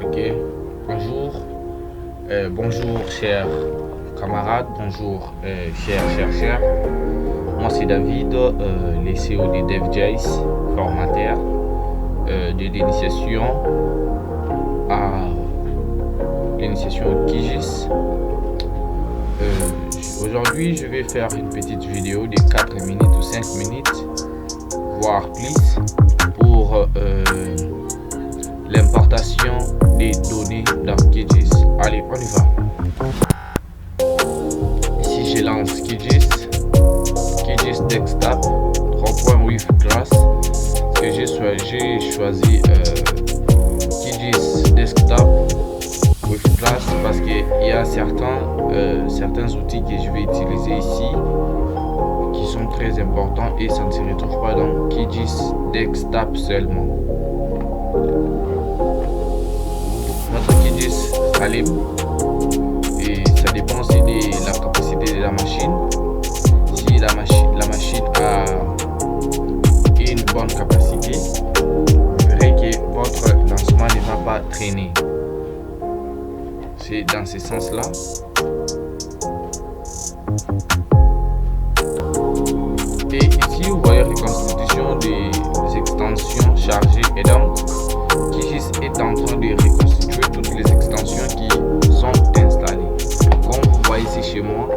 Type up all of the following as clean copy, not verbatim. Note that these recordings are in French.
Ok, bonjour, bonjour chers camarades, bonjour chers. Moi c'est David, le CEO de DevJace, formateur de l'initiation à l'initiation au QGIS. Aujourd'hui je vais faire une petite vidéo de 4 minutes ou 5 minutes, voire plus, pour l'importation des données dans QGIS. Allez, on y va. Ici je lance QGIS Desktop 3 with Glass. Ce que j'ai choisi QGIS Desktop with Glass parce qu'il y a certains outils que je vais utiliser ici qui sont très importants et ça ne se retrouve pas dans QGIS Desktop seulement. Notre QGIS sera libre et ça dépend aussi de la capacité de la machine. Si la machine a une bonne capacité, vous verrez que votre lancement ne va pas traîner. C'est dans ce sens-là. Et ici, vous voyez la reconstitution des extensions chargées. Et donc, QGIS est en train de reconstituer toutes les extensions qui sont installées. Comme vous voyez ici chez moi,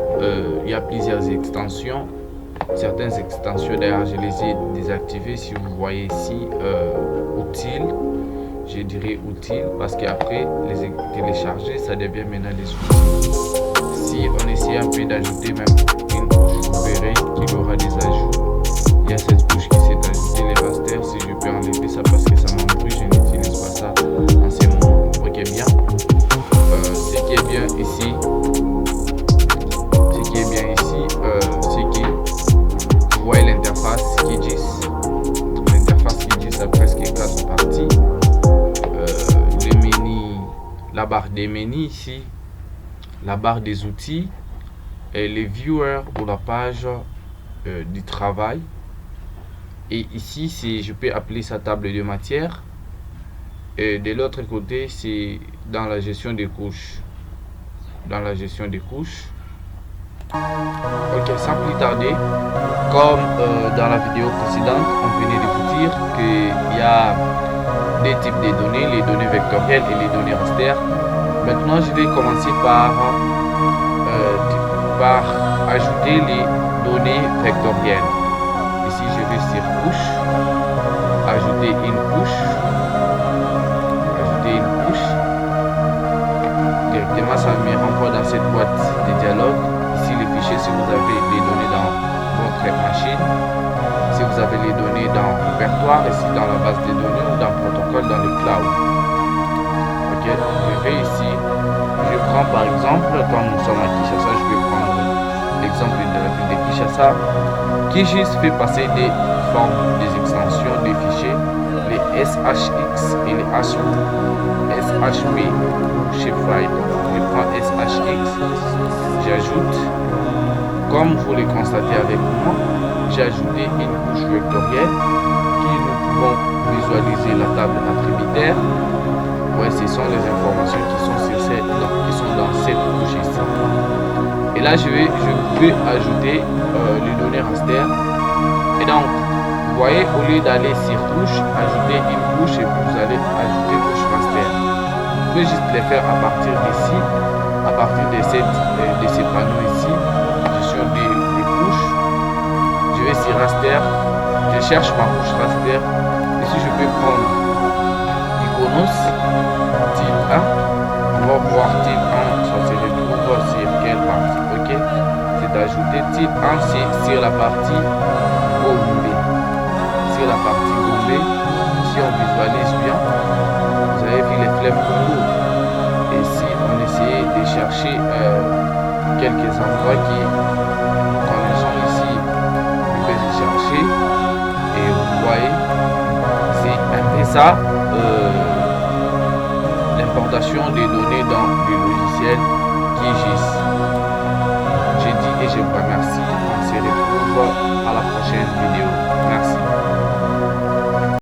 il y a plusieurs extensions. Certaines extensions, d'ailleurs, je les ai désactivées. Si vous voyez ici, utile, je dirais utile parce qu'après les télécharger, ça devient maintenant des outils. Si on essaie un peu d'ajouter même une couche, vous verrez qu'il y aura des ajouts. Il y a cette couche qui s'est ajoutée, les rasters. Si je peux enlever ça parce que ça m'embrouille, je n'utilise pas ça en ce moment. Ok, bien. Ce qui est bien ici, c'est que vous voyez l'interface QGIS. L'interface QGIS a presque 4 parties. Le menu, la barre des menus ici, la barre des outils et les viewers pour la page du travail. Et ici, je peux appeler ça table de matière. Et de l'autre côté, c'est dans la gestion des couches. Ok, sans plus tarder, comme dans la vidéo précédente, on venait de vous dire qu'il y a des types de données, les données vectorielles et les données raster. Maintenant, je vais commencer par ajouter les données vectorielles. Ici, je vais sur couche, ajouter une couche. Directement, ça me renvoie dans cette boîte de dialogue. Ici, les fichiers, si vous avez les données dans votre machine, si vous avez les données dans le répertoire, ici dans la base de données ou dans le protocole dans le cloud. Ok, donc je vais ici, je prends par exemple, comme nous sommes à Kinshasa, je vais prendre l'exemple de la ville de Kinshasa. QGIS fait passer des formes, des extensions, des fichiers, les SHX et les SHP shapefile. Je prends SHX, j'ajoute, comme vous le constatez avec moi, j'ai ajouté une couche vectorielle qui nous pouvons visualiser la table attributaire. Ouais, ce sont les informations qui sont dans cette couche ici. Et là, je peux ajouter les données raster. Et donc, vous voyez, au lieu d'aller sur couche, ajouter une couche et puis vous allez ajouter couche raster. Vous pouvez juste les faire à partir d'ici, à partir de ces panneaux ici, gestion des couches. Je vais sur raster, je cherche ma couche raster. Ici, je peux prendre Iconos, type 1. On va voir type 1, ça se retrouve sur quelle partie. Ok, c'est ajouter type 1 sur la partie bombée. Sur la partie bombée, si on visualise bien, vous avez vu les flèches Congo. Et si on essayait de chercher quelques endroits qui connaissons ici, on peut les chercher. Et vous voyez, c'est un peu ça, l'importation des données dans le logiciel QGIS. J'ai dit et je vous remercie. On se retrouve à la prochaine vidéo. Merci.